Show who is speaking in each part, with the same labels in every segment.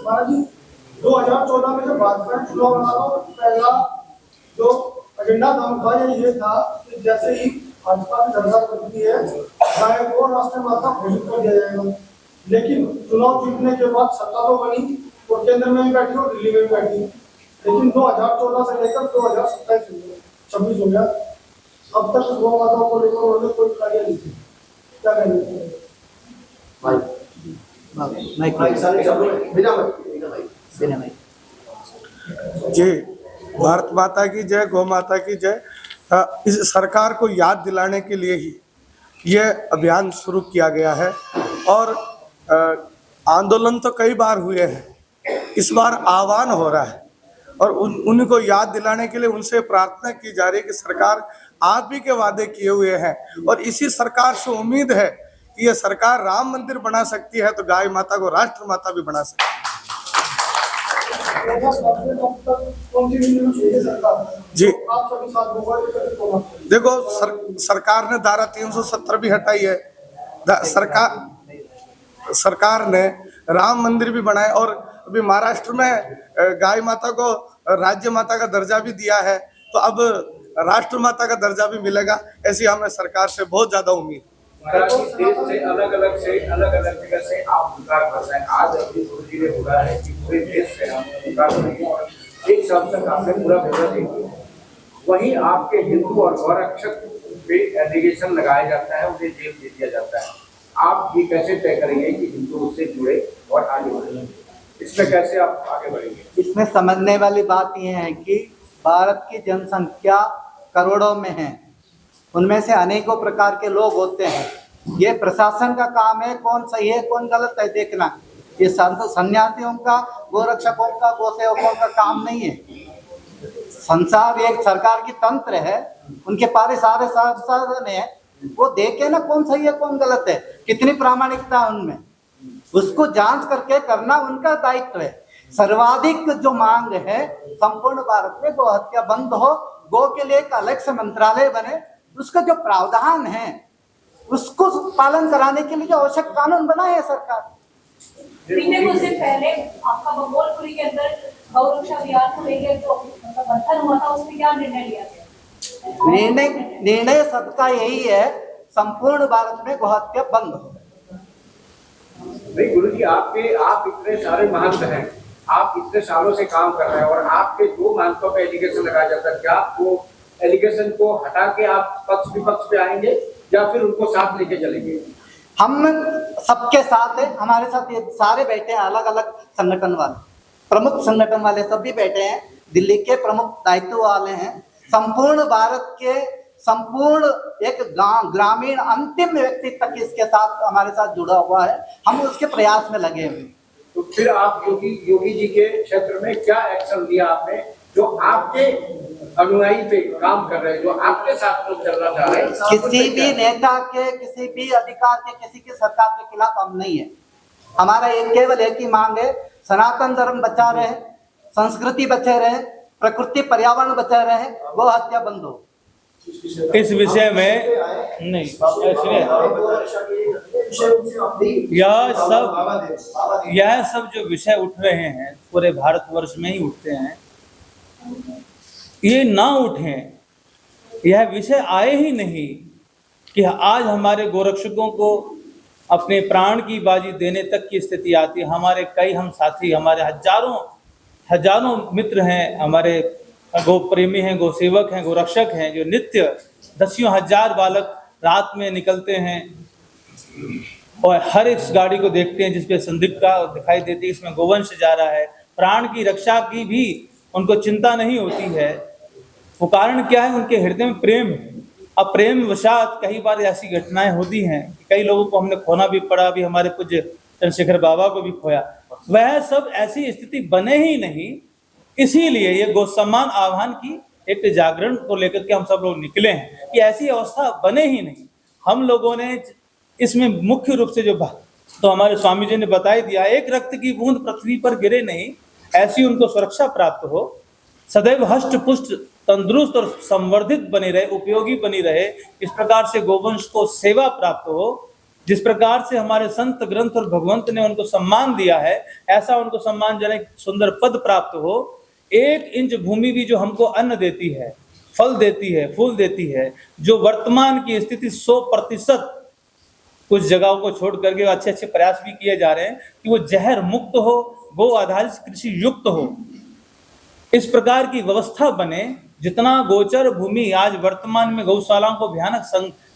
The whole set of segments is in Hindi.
Speaker 1: महाराज जी 2014 में जब भाजपा ने चुनाव लड़ा था, पहला जो एजेंडा था उनका ये था कि जैसे ही भाजपा की सरकार बनती है गाय को राष्ट्रीय माता घोषित कर दिया जाएगा। लेकिन चुनाव जीतने के बाद सत्ता तो बनी और केंद्र में भी बैठी और दिल्ली में भी बैठी, लेकिन 2014 से लेकर 2027-26 हो गया, अब तक गौ माता को लेकर उन्होंने कोई कार्य नहीं किया। क्या कहेंगे
Speaker 2: जी? भारत माता की जय, गौ माता की जय। इस सरकार को याद दिलाने के लिए ही यह अभियान शुरू किया गया है और आंदोलन तो कई बार हुए हैं, इस बार आह्वान हो रहा है और उनको याद दिलाने के लिए उनसे प्रार्थना की जा रही है कि सरकार आप ही के वादे किए हुए हैं और इसी सरकार से उम्मीद है कि यह सरकार राम मंदिर बना सकती है तो गाय माता को राष्ट्र माता भी बना सकती है। जी देखो, सरकार ने धारा 370 भी हटाई है, सरकार ने राम मंदिर भी बनाए और अभी महाराष्ट्र में गाय माता को राज्य माता का दर्जा भी दिया है, तो अब राष्ट्र माता का दर्जा भी मिलेगा, ऐसी हमें सरकार से बहुत ज्यादा उम्मीद।
Speaker 3: देश से अलग अलग जगह से आप पुकार कर रहे हैं। आज अभी गुरुजी ने बोला है कि पूरे देश से हम पुकार करेंगे और एक साल तक आपने पूरा ब्यौरा दे दिया। वहीं आपके हिंदू और गौरक्षक पे एलिगेशन लगाया जाता है, उन्हें जेल दे दिया जाता है। आप ये कैसे तय करेंगे कि हिंदू उससे जुड़े और आगे बढ़ेंगे? इसमें कैसे आप आगे बढ़ेंगे?
Speaker 4: इसमें समझने वाली बात यह है कि भारत की जनसंख्या करोड़ों में है, उनमें से अनेकों प्रकार के लोग होते हैं। ये प्रशासन का काम है कौन सही है कौन गलत है देखना। ये सन्यासियों का, गोरक्षकों का, गोसेवकों का काम नहीं है। संसार एक सरकार की तंत्र है, उनके पास सारे साधन है, वो देखे ना कौन सही है कौन गलत है, कितनी प्रामाणिकता है उनमें, उसको जांच करके करना उनका दायित्व है। सर्वाधिक जो मांग है संपूर्ण भारत में गौ हत्या बंद हो, गौ के लिए एक अलग से मंत्रालय बने, उसका जो प्रावधान है उसको पालन कराने के लिए जो आवश्यक कानून बनाए है सरकार।
Speaker 5: कुछ दिन पहले आपका बंगोलपुरी के अंदर गौरक्षा अभियान को लेकर जो मंथन हुआ था, उसमें क्या निर्णय लिया गया?
Speaker 4: निर्णय सबका यही है, संपूर्ण भारत में गौ हत्या बंद हो।
Speaker 3: नहीं गुरुजी, आप इतने सारे महंत हैं, आप इतने सालों से काम कर रहे हैं और आपके दो महंतों पे एलिगेशन लगाया जाता है, क्या आपको एलिगेशन को हटा के आप पक्ष विपक्ष पे आएंगे या फिर उनको साथ लेके चलेंगे?
Speaker 4: हम सबके साथ है, हमारे साथ ये सारे बैठे हैं, अलग अलग संगठन वाले, प्रमुख संगठन वाले सब भी बैठे हैं, दिल्ली के प्रमुख दायित्व वाले हैं, संपूर्ण भारत के संपूर्ण एक ग्रामीण अंतिम व्यक्ति तक इसके साथ हमारे साथ जुड़ा हुआ है, हम उसके प्रयास में लगे हुए।
Speaker 3: तो फिर आप योगी जी के क्षेत्र में क्या एक्शन लिया आपने, जो आपके अनुयायी पे काम कर रहे हैं, जो आपके साथ में चलना चाह रहे हैं?
Speaker 4: किसी भी नेता के, किसी भी अधिकार के, किसी की सरकार के खिलाफ हम नहीं है। हमारा केवल एक ही मांग है, सनातन धर्म बचा रहे, संस्कृति बचे रहे, प्रकृति पर्यावरण बचा रहे, गौ हत्या बंद हो।
Speaker 6: इस विषय में नहीं, यह सब जो विषय उठ रहे हैं पूरे भारतवर्ष में ही उठते हैं, ये ना उठें, यह विषय आए ही नहीं कि आज हमारे गोरक्षकों को अपने प्राण की बाजी देने तक की स्थिति आती है। हमारे कई हम साथी, हमारे हजारों मित्र हैं, हमारे गो प्रेमी हैं, गो सेवक हैं, गोरक्षक हैं, जो नित्य दसियों हजार बालक रात में निकलते हैं और हर एक गाड़ी को देखते हैं जिसपे संदिग्धता दिखाई देती है, इसमें गोवंश जा रहा है। प्राण की रक्षा की भी उनको चिंता नहीं होती है। वो कारण क्या है? उनके हृदय में प्रेम है। अब प्रेम वशात कई बार ऐसी घटनाएं होती हैं कि कई लोगों को हमने खोना भी पड़ा, अभी हमारे पूज्य चंद्रशेखर बाबा को भी खोया। वह सब ऐसी स्थिति बने ही नहीं, इसीलिए ये गौ सम्मान आह्वान की एक जागरण को लेकर के हम सब लोग निकले हैं कि ऐसी अवस्था बने ही नहीं। हम लोगों ने इसमें मुख्य रूप से जो तो हमारे स्वामी जी ने बता दिया, एक रक्त की बूंद पृथ्वी पर गिरे नहीं, ऐसी उनको सुरक्षा प्राप्त हो, सदैव हष्ट पुष्ट तंदुरुस्त और संवर्धित बनी रहे, उपयोगी बनी रहे, इस प्रकार से गोवंश को सेवा प्राप्त हो, जिस प्रकार से हमारे संत ग्रंथ और भगवंत ने उनको सम्मान दिया है, ऐसा उनको सम्मानजनक सुंदर पद प्राप्त हो। 1 इंच भूमि भी जो हमको अन्न देती है, फल देती है, फूल देती है, जो वर्तमान की स्थिति 100% कुछ जगहों को छोड़ करके अच्छे अच्छे प्रयास भी किए जा रहे हैं कि वो जहर मुक्त हो, गो आधारित कृषि युक्त हो, इस प्रकार की व्यवस्था बने। जितना गोचर भूमि आज वर्तमान में गौशालाओं को भयानक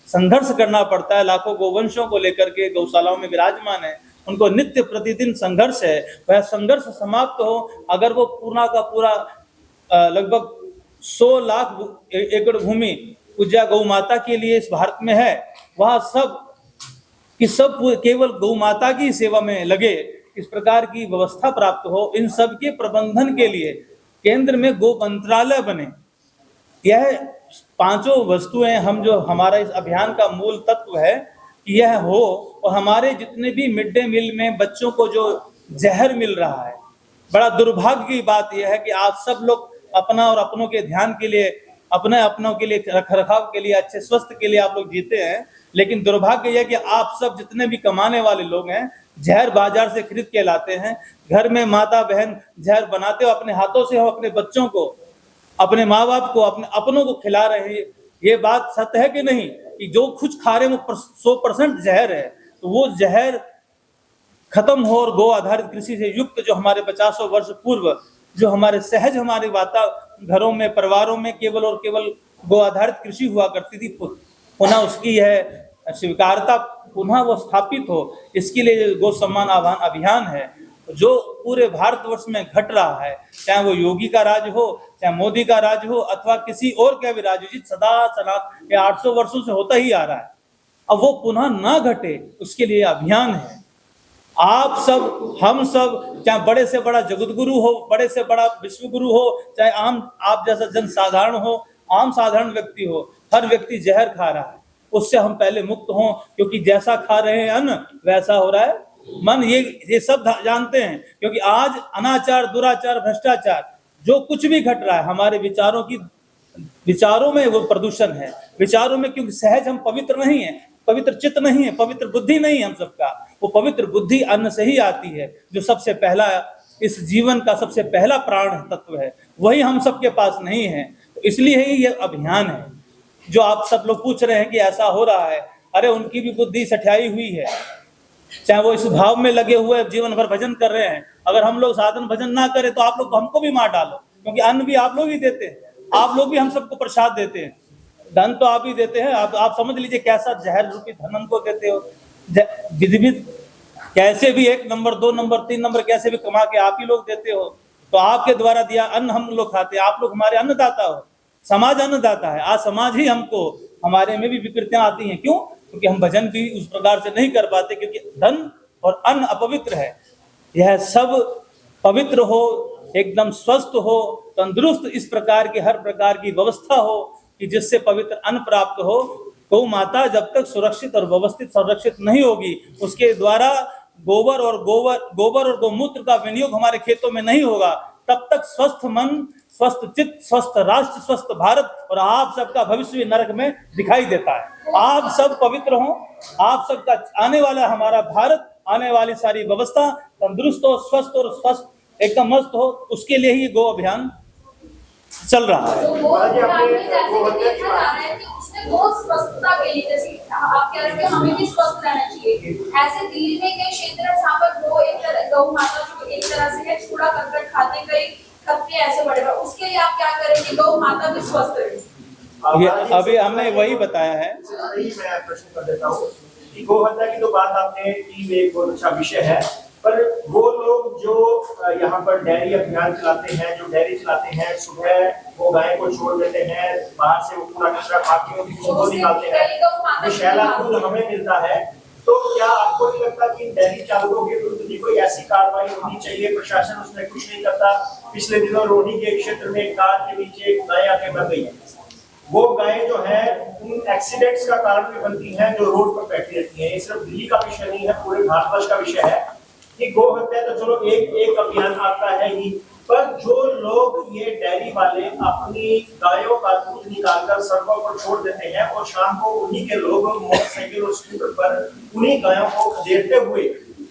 Speaker 6: संघर्ष करना पड़ता है, लाखों गोवंशों को लेकर के गौशालाओं में विराजमान है, उनको नित्य प्रतिदिन संघर्ष है, वह संघर्ष समाप्त हो। अगर वो पूरा का पूरा लगभग 100 लाख एकड़ भूमि पूज्य गौ माता के लिए इस भारत में है, वह सब कि सब केवल गौ माता की सेवा में लगे, इस प्रकार की व्यवस्था प्राप्त हो। इन सब के प्रबंधन के लिए केंद्र में गो मंत्रालय बने। यह 5 वस्तुएं हम जो हमारा इस अभियान का मूल तत्व है कि यह हो, और हमारे जितने भी मिड डे मील में बच्चों को जो जहर मिल रहा है, बड़ा दुर्भाग्य की बात यह है कि आप सब लोग अपना और अपनों के ध्यान के लिए, अपनों के लिए, रखरखाव के लिए, अच्छे स्वास्थ्य के लिए आप लोग जीते हैं, लेकिन दुर्भाग्य यह कि आप सब जितने भी कमाने वाले लोग हैं जहर बाजार से खरीद के लाते हैं। घर में माता बहन जहर बनाते हो, अपने हाथों से हो, अपने बच्चों को, अपने माँ बाप को, अपने अपनों को खिला रहे हैं। ये बात सत्य है कि नहीं कि जो कुछ खा रहे हैं वो 100% जहर है? तो वो जहर खत्म हो और गो आधारित कृषि से युक्त जो हमारे 50 वर्ष पूर्व जो हमारे सहज हमारे घरों में, परिवारों में केवल और केवल गो आधारित कृषि हुआ करती थी, पुनः उसकी यह स्वीकारता पुनः वो स्थापित हो, इसके लिए गो सम्मान आह्वान अभियान है जो पूरे भारतवर्ष में घट रहा है। चाहे वो योगी का राज हो, चाहे मोदी का राज हो, अथवा किसी और का भी राज हो, सदा सनातन 800 वर्षों से होता ही आ रहा है। अब वो पुनः ना घटे, उसके लिए अभियान है। आप सब, हम सब, चाहे बड़े से बड़ा जगत गुरु हो, बड़े से बड़ा विश्व गुरु हो, चाहे आप जैसा जन साधारण हो, आम साधारण व्यक्ति हो, हर व्यक्ति जहर खा रहा है। उससे हम पहले मुक्त हों, क्योंकि जैसा खा रहे हैं अन्न वैसा हो रहा है मन। ये सब जानते हैं, क्योंकि आज अनाचार, दुराचार, भ्रष्टाचार जो कुछ भी घट रहा है, हमारे विचारों में वो प्रदूषण है। विचारों में, क्योंकि सहज हम पवित्र नहीं है, पवित्र चित्त नहीं है, पवित्र बुद्धि नहीं है हम सबका। वो पवित्र बुद्धि अन्न से ही आती है, जो सबसे पहला इस जीवन का सबसे पहला प्राण तत्व है, वही हम सबके पास नहीं है। तो इसलिए ही ये अभियान है जो आप सब लोग पूछ रहे हैं कि ऐसा हो रहा है। अरे उनकी भी बुद्धि सठियाई हुई है, चाहे वो इस भाव में लगे हुए जीवन भर भजन कर रहे हैं। अगर हम लोग साधन भजन ना करें तो आप लोग हमको भी मार डालो, क्योंकि अन्न भी आप लोग ही देते हैं, आप लोग भी हम सबको प्रसाद देते हैं, धन तो आप ही देते हैं। आप समझ लीजिए कैसा जहर रूपी धन हमको देते हो। विधिविध कैसे भी 1 नंबर, 2 नंबर, 3 नंबर कैसे भी कमा के आप ही लोग देते हो। तो आपके द्वारा दिया अन्न हम लोग खाते हैं, आप लोग हमारे अन्नदाता हो। समाज अन्नदाता है। आज समाज ही हमको, हमारे में भी विकृतियां आती हैं। क्यों? क्योंकि हम भजन भी उस प्रकार से नहीं कर पाते, क्योंकि धन और अन्न अपवित्र है। यह सब पवित्र हो, एकदम स्वस्थ हो, तंदुरुस्त, इस प्रकार की हर प्रकार की व्यवस्था हो कि जिससे पवित्र अन्न प्राप्त हो। गौ माता जब तक सुरक्षित और व्यवस्थित संरक्षित नहीं होगी, उसके द्वारा गोबर और गौमूत्र का विनियोग हमारे खेतों में नहीं होगा, तब तक स्वस्थ मन, स्वस्थ चित्त, स्वस्थ राष्ट्र, स्वस्थ भारत और आप सबका भविष्य नरक में दिखाई देता है। आप सब पवित्र हों, आप सबका आने वाला हमारा भारत, आने वाली सारी व्यवस्था तंदुरुस्त हो, स्वस्थ और स्वस्थ एकदम मस्त हो, उसके लिए ही गो अभियान चल रहा है।
Speaker 5: तो वो आपने जैसे कि देखा जा रहा है कि उसने बहुत स्वस्थता के लिए, जैसे आप कह रहे हैं कि हमें भी स्वस्थ रहना चाहिए, ऐसे दिल्ली में कई क्षेत्र है जहाँ पर वो एक तरह गौ माता जो एक तरह से है कूड़ा करकट खाते, कई खत्ते ऐसे बड़े बड़े, उसके लिए आप क्या करेंगे गौ माता भी स्वस्थ रहे?
Speaker 6: ये अभी हमने वही बताया है।
Speaker 7: मैं प्रश्न कर देता हूँ कि गोहत्या की तो बात आपने की, एक बहुत अच्छा विषय है, पर वो लोग जो यहाँ पर डेयरी अभियान चलाते हैं, जो डेयरी चलाते हैं, सुबह वो गाय को छोड़ देते हैं, बाहर से वो पूरा कचरा खाते हैं, निकालते हैं, विषैला दूध हमें मिलता है, तो क्या आपको नहीं लगता कि डेयरी चालकों के विरुद्ध भी कोई ऐसी कार्रवाई होनी चाहिए? प्रशासन उसमें कुछ नहीं करता। पिछले दिनों रोहनी के क्षेत्र में कार के नीचे गाय आके मर गई है। वो गायें जो है उन एक्सीडेंट्स का कारण भी बनती हैं जो रोड पर बैठी रहती हैं। ये सिर्फ दिल्ली का विषय नहीं है, पूरे भारतवर्ष का विषय है कि गो हत्या तो चलो एक अभियान आता है ही, पर जो लोग ये डेयरी वाले अपनी गायों का दूध निकालकर सड़कों पर छोड़ देते हैं और शाम को उन्हीं के लोग मोटरसाइकिल और स्कूटर पर उन्हीं गायों को खदेड़ते हुए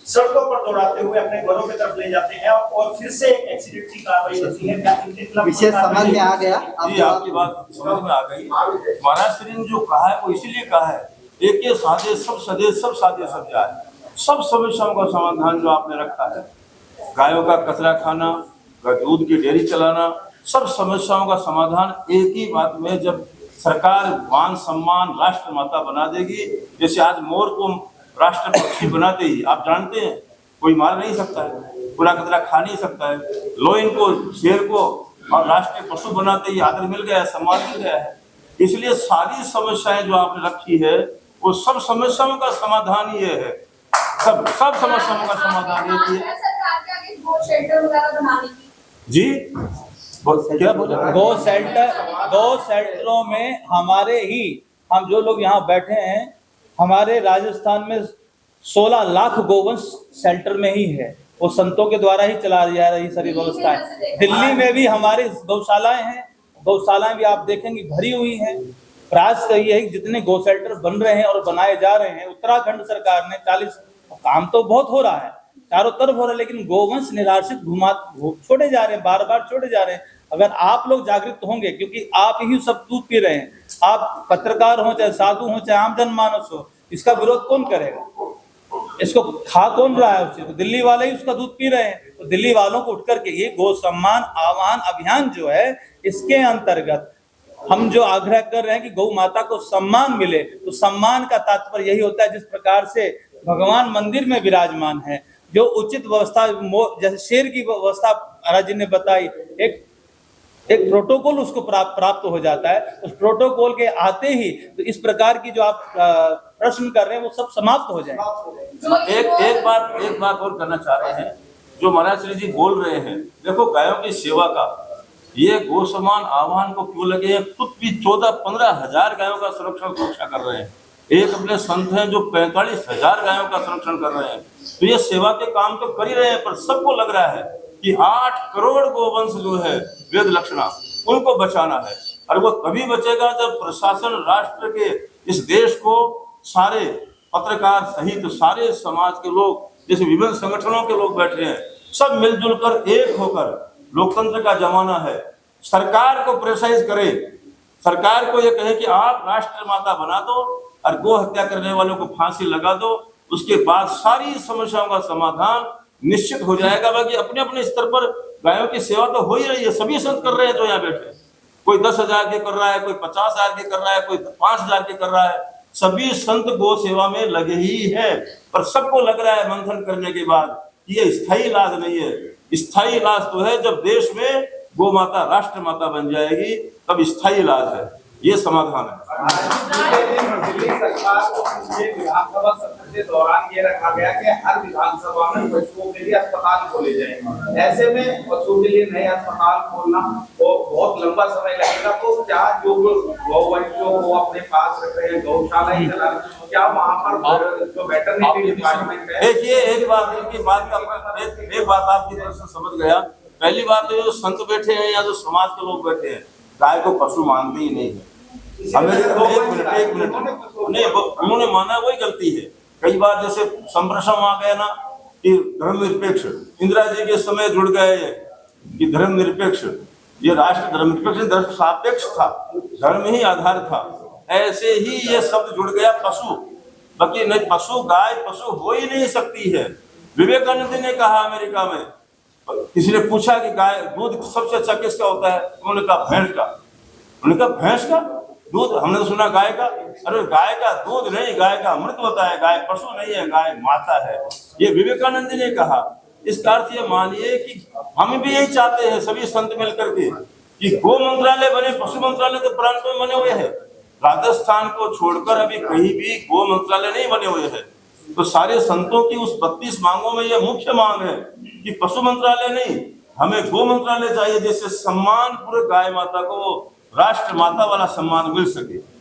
Speaker 7: सड़कों पर दौड़ाते हुए अपने घरों की तरफ ले जाते हैं और फिर से एक एक्सीडेंट की कार्रवाई होती है। क्या इनके खिलाफ
Speaker 4: विषय समझ में आ गया? अब
Speaker 8: जी, आपकी बात समझ में आ गई। महाराज श्री ने जो कहा है वो इसीलिए कहा है, एक ये साधे सब सदे सब साधे सब जाए। सब समस्याओं का समाधान जो आपने रखा है, गायों का कचरा खाना, दूध की डेयरी चलाना, सब समस्याओं का समाधान एक ही बात में जब सरकार मान सम्मान राष्ट्र माता बना देगी। जैसे आज मोर को राष्ट्र पक्षी बनाते ही आप जानते हैं कोई मार नहीं सकता है, पूरा कचरा खा नहीं सकता है। लोइन को, शेर को और राष्ट्रीय पशु बनाते ही आदर मिल गया है, सम्मान मिल गया है। इसलिए सारी समस्याएं जो आपने रखी है वो सब समस्याओं का समाधान ये है। सब समस्याओं का समाधान ये है।
Speaker 5: सरकार के आगे गो शेल्टर वगैरह बनाने की
Speaker 8: जी क्या बोला?
Speaker 6: गौ शेल्टरों में हमारे ही, हम जो लोग यहाँ बैठे हैं, हमारे राजस्थान में 16 लाख गोवंश शेल्टर में ही है। वो संतों के द्वारा ही चला जा रही सारी व्यवस्थाएं। दिल्ली में भी हमारी गौशालाएं हैं, गौशालाएं भी आप देखेंगे भरी हुई हैं। प्रयास ये है कि जितने गौ शेल्टर बन रहे हैं और बनाए जा रहे हैं, उत्तराखंड सरकार ने 40, काम तो बहुत हो रहा है, चारों तरफ हो रहा है, लेकिन गोवंश निराश्रित छोड़े जा रहे हैं, बार बार छोड़े जा रहे हैं। अगर आप लोग जागृत होंगे, क्योंकि आप ही सब दूध पी रहे हैं, आप पत्रकार हो चाहे साधु हो चाहे आम जनमानस हो, इसका विरोध कौन करेगा? इसको खा कौन रहा है? उसको दिल्ली वाले ही उसका दूध पी रहे हैं। तो दिल्ली वालों को उठ करके ये गौ सम्मान आह्वान अभियान जो है, इसके अंतर्गत हम जो आग्रह कर रहे हैं कि गौ माता को सम्मान मिले, तो सम्मान का तात्पर्य यही होता है जिस प्रकार से भगवान मंदिर में विराजमान है, जो उचित व्यवस्था, जैसे शेर की व्यवस्था महाराज जी ने बताई, एक प्रोटोकॉल उसको प्राप्त हो जाता है। उस प्रोटोकॉल के आते ही तो इस प्रकार की जो आप प्रश्न कर रहे हैं वो सब समाप्त हो जाए।
Speaker 8: एक बात और करना चाह रहे हैं, जो महाराज श्री जी बोल रहे हैं, देखो गायों की सेवा का ये गौ सम्मान आह्वान को क्यों लगे हैं? खुद भी 14-15 हजार गायों का सुरक्षा कर रहे हैं। एक अपने संत हैं जो 45,000 गायों का संरक्षण कर रहे हैं। तो ये सेवा के काम तो कर ही रहे हैं, पर सबको लग रहा है कि 8 करोड़ गोवंश जो है वेद लक्षणा, उनको बचाना है। और वो तभी बचेगा जब प्रशासन, राष्ट्र के, इस देश को सारे पत्रकार सहित सारे समाज के लोग, जैसे विभिन्न संगठनों के लोग बैठे हैं, सब मिलजुल कर एक होकर, लोकतंत्र का जमाना है, सरकार को प्रेशराइज करे, सरकार को ये कहे कि आप राष्ट्र माता बना दो और गो हत्या करने वालों को फांसी लगा दो। उसके बाद सारी समस्याओं का समाधान निश्चित हो जाएगा। बाकी अपने अपने स्तर पर गायों की सेवा तो हो ही रही है, सभी संत कर रहे हैं जो यहाँ बैठे। कोई 10,000 के कर रहा है, कोई 50,000 के कर रहा है, कोई 5,000 के कर रहा है। सभी संत गो सेवा में लगे ही है, पर सबको लग रहा है मंथन करने के बाद कि ये स्थायी इलाज नहीं है। स्थायी इलाज तो है जब देश में गो माता राष्ट्र माता बन जाएगी, तब स्थायी इलाज है, ये समाधान है।
Speaker 3: दिल्ली सरकार को पिछले विधानसभा सत्र के दौरान ये रखा गया कि हर विधानसभा में पशुओं के लिए अस्पताल खोले जाएंगे। ऐसे में पशुओं के लिए नए अस्पताल खोलना वो बहुत लंबा समय लगेगा। तो क्या जो गौवंशों को अपने पास रख रहे हैं, गौशाला ही चला रहे हैं, क्या वहाँ पर जो वेटरनरी डिपार्टमेंट है?
Speaker 8: देखिए, एक बात आपकी तरफ से समझ गया। पहली बात तो जो संत बैठे हैं या जो समाज के लोग बैठे हैं, गाय को पशु मानते ही नहीं है। एक मिनट नहीं, उन्होंने माना वही गलती है। कई बार जैसे संप्रसारण आ गया ना कि धर्मनिरपेक्ष, इंदिरा जी के समय जुड़ गए कि धर्मनिरपेक्ष, ये राष्ट्र धर्मनिरपेक्ष, धर्म सापेक्ष था, धर्म ही आधार था। ऐसे ही ये शब्द जुड़ गया पशु। बाकी नहीं, पशु गाय पशु हो ही नहीं सकती है। विवेकानंद ने कहा अमेरिका में, किसी ने पूछा कि गाय दूध सबसे अच्छा किसका होता है? उन्होंने कहा भैंस का। उन्होंने कहा भैंस का दूध? हमने तो सुना गाय का। अरे गाय का दूध नहीं, गाय का अमृत होता है। गाय पशु नहीं है, गाय माता है। ये विवेकानंद ने कहा। इसका अर्थ ये मानिए कि हम भी यही चाहते हैं, सभी संत मिलकर के, कि गो मंत्रालय बने, पशु मंत्रालय तो प्रांत में बने हुए हैं। राजस्थान को छोड़कर अभी कहीं भी गो मंत्रालय नहीं बने हुए हैं। तो सारे संतों की उस 32 मांगों में यह मुख्य मांग है कि पशु मंत्रालय नहीं, हमें गो मंत्रालय चाहिए, जिससे सम्मान पूरे गाय माता को राष्ट्र माता वाला सम्मान मिल सके।